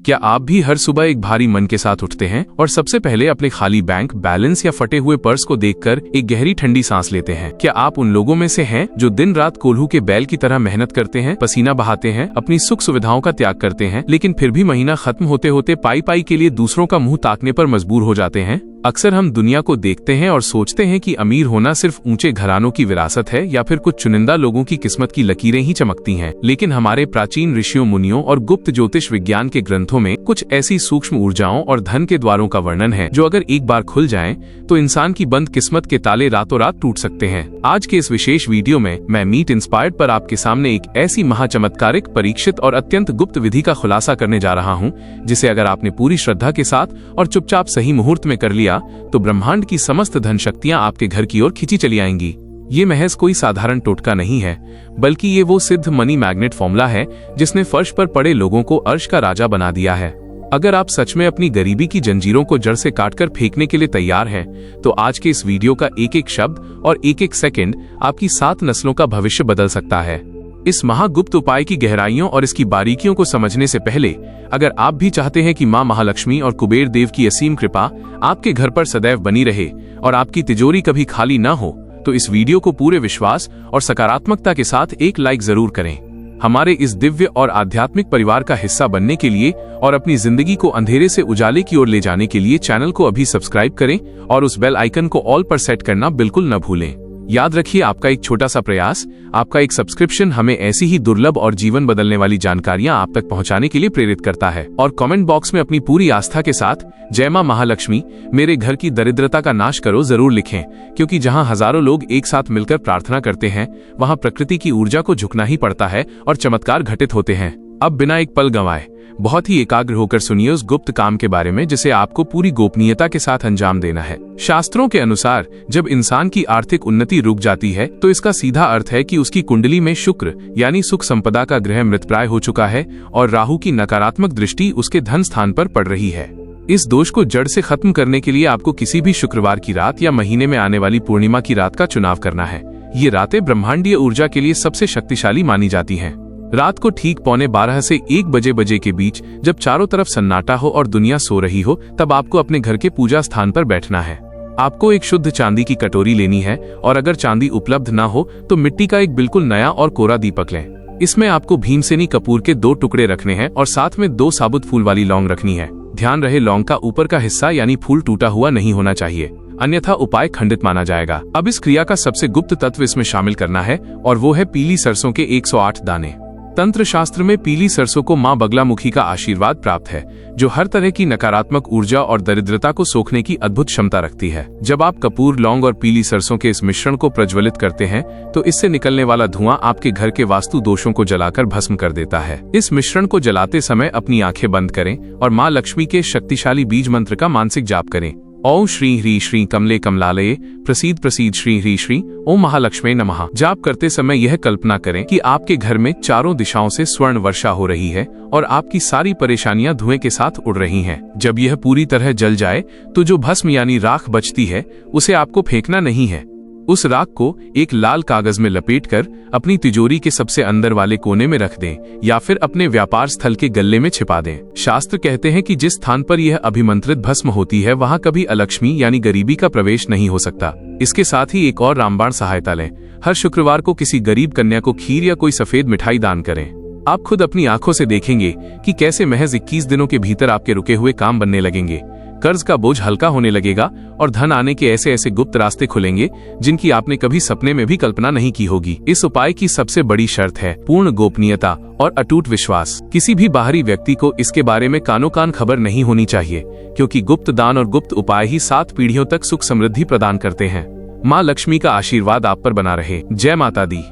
क्या आप भी हर सुबह एक भारी मन के साथ उठते हैं और सबसे पहले अपने खाली बैंक बैलेंस या फटे हुए पर्स को देखकर एक गहरी ठंडी सांस लेते हैं? क्या आप उन लोगों में से हैं जो दिन रात कोल्हू के बैल की तरह मेहनत करते हैं, पसीना बहाते हैं, अपनी सुख सुविधाओं का त्याग करते हैं, लेकिन फिर भी महीना खत्म होते होते पाई पाई के लिए दूसरों का मुंह ताकने पर मजबूर हो जाते हैं? अक्सर हम दुनिया को देखते हैं और सोचते हैं कि अमीर होना सिर्फ ऊंचे घरानों की विरासत है या फिर कुछ चुनिंदा लोगों की किस्मत की लकीरें ही चमकती हैं। लेकिन हमारे प्राचीन ऋषियों मुनियों और गुप्त ज्योतिष विज्ञान के ग्रंथों में कुछ ऐसी सूक्ष्म ऊर्जाओं और धन के द्वारों का वर्णन है जो अगर एक बार खुल जाएं, तो इंसान की बंद किस्मत के ताले रातों रात टूट सकते हैं। आज के इस विशेष वीडियो में मैं मीट इंस्पायर्ड पर आपके सामने एक ऐसी महाचमत्कारिक, परीक्षित और अत्यंत गुप्त विधि का खुलासा करने जा रहा हूँ, जिसे अगर आपने पूरी श्रद्धा के साथ और चुपचाप सही मुहूर्त में कर लिया तो ब्रह्मांड की समस्त धन शक्तियां आपके घर की ओर खींची चली आएंगी। ये महज कोई साधारण टोटका नहीं है, बल्कि ये वो सिद्ध मनी मैग्नेट फॉर्मूला है जिसने फर्श पर पड़े लोगों को अर्श का राजा बना दिया है। अगर आप सच में अपनी गरीबी की जंजीरों को जड़ से काटकर फेंकने के लिए तैयार हैं, तो आज के इस वीडियो का एक एक शब्द और एक एक सेकंड आपकी 7 नस्लों का भविष्य बदल सकता है। इस महागुप्त उपाय की गहराइयों और इसकी बारीकियों को समझने से पहले अगर आप भी चाहते हैं कि मां महालक्ष्मी और कुबेर देव की असीम कृपा आपके घर पर सदैव बनी रहे और आपकी तिजोरी कभी खाली न हो, तो इस वीडियो को पूरे विश्वास और सकारात्मकता के साथ एक लाइक जरूर करें। हमारे इस दिव्य और आध्यात्मिक परिवार का हिस्सा बनने के लिए और अपनी जिंदगी को अंधेरे से उजाले की ओर ले जाने के लिए चैनल को अभी सब्सक्राइब करें और उस बेल आइकन को ऑल पर सेट करना बिल्कुल न भूलें। याद रखिए, आपका एक छोटा सा प्रयास, आपका एक सब्सक्रिप्शन हमें ऐसी ही दुर्लभ और जीवन बदलने वाली जानकारियां आप तक पहुंचाने के लिए प्रेरित करता है। और कमेंट बॉक्स में अपनी पूरी आस्था के साथ जय मां महालक्ष्मी, मेरे घर की दरिद्रता का नाश करो जरूर लिखें, क्योंकि जहां हजारों लोग एक साथ मिलकर प्रार्थना करते हैं, वहां प्रकृति की ऊर्जा को झुकना ही पड़ता है और चमत्कार घटित होते हैं। अब बिना एक पल गंवाए बहुत ही एकाग्र होकर सुनिए उस गुप्त काम के बारे में जिसे आपको पूरी गोपनीयता के साथ अंजाम देना है। शास्त्रों के अनुसार जब इंसान की आर्थिक उन्नति रुक जाती है, तो इसका सीधा अर्थ है कि उसकी कुंडली में शुक्र यानी सुख संपदा का ग्रह मृतप्राय हो चुका है और राहु की नकारात्मक दृष्टि उसके धन स्थान पर पड़ रही है। इस दोष को जड़ से खत्म करने के लिए आपको किसी भी शुक्रवार की रात या महीने में आने वाली पूर्णिमा की रात का चुनाव करना है। ये रातें ब्रह्मांडीय ऊर्जा के लिए सबसे शक्तिशाली मानी जाती हैं। रात को ठीक 12:15 से 1 बजे के बीच, जब चारों तरफ सन्नाटा हो और दुनिया सो रही हो, तब आपको अपने घर के पूजा स्थान पर बैठना है। आपको एक शुद्ध चांदी की कटोरी लेनी है और अगर चांदी उपलब्ध न हो तो मिट्टी का एक बिल्कुल नया और कोरा दीपक लें। इसमें आपको भीमसेनी कपूर के 2 टुकड़े रखने हैं और साथ में 2 साबुत फूल वाली लौंग रखनी है। ध्यान रहे, लौंग का ऊपर का हिस्सा यानी फूल टूटा हुआ नहीं होना चाहिए, अन्यथा उपाय खंडित माना जाएगा। अब इस क्रिया का सबसे गुप्त तत्व इसमें शामिल करना है और वो है पीली सरसों के 108 दाने। तंत्र शास्त्र में पीली सरसों को मां बगलामुखी का आशीर्वाद प्राप्त है, जो हर तरह की नकारात्मक ऊर्जा और दरिद्रता को सोखने की अद्भुत क्षमता रखती है। जब आप कपूर, लौंग और पीली सरसों के इस मिश्रण को प्रज्वलित करते हैं, तो इससे निकलने वाला धुआं आपके घर के वास्तु दोषों को जलाकर भस्म कर देता है। इस मिश्रण को जलाते समय अपनी आंखें बंद करें और मां लक्ष्मी के शक्तिशाली बीज मंत्र का मानसिक जाप करें। ओम श्री ह्री श्री कमले कमलालये प्रसीद प्रसीद श्री ह्री श्री ओम महालक्ष्मी नमः। जाप करते समय यह कल्पना करें कि आपके घर में चारों दिशाओं से स्वर्ण वर्षा हो रही है और आपकी सारी परेशानियां धुएं के साथ उड़ रही हैं। जब यह पूरी तरह जल जाए तो जो भस्म यानी राख बचती है, उसे आपको फेंकना नहीं है। उस राख को एक लाल कागज में लपेटकर अपनी तिजोरी के सबसे अंदर वाले कोने में रख दें या फिर अपने व्यापार स्थल के गल्ले में छिपा दें। शास्त्र कहते हैं कि जिस स्थान पर यह अभिमंत्रित भस्म होती है, वहां कभी अलक्ष्मी यानी गरीबी का प्रवेश नहीं हो सकता। इसके साथ ही एक और रामबाण सहायता लें। हर शुक्रवार को किसी गरीब कन्या को खीर या कोई सफेद मिठाई दान करें। आप खुद अपनी आंखों से देखेंगे कि कैसे महज 21 दिनों के भीतर आपके रुके हुए काम बनने लगेंगे, कर्ज का बोझ हल्का होने लगेगा और धन आने के ऐसे ऐसे गुप्त रास्ते खुलेंगे जिनकी आपने कभी सपने में भी कल्पना नहीं की होगी। इस उपाय की सबसे बड़ी शर्त है पूर्ण गोपनीयता और अटूट विश्वास। किसी भी बाहरी व्यक्ति को इसके बारे में कानो कान खबर नहीं होनी चाहिए, क्योंकि गुप्त दान और गुप्त उपाय ही 7 पीढ़ियों तक सुख समृद्धि प्रदान करते हैं। माँ लक्ष्मी का आशीर्वाद आप पर बना रहे। जय माता दी।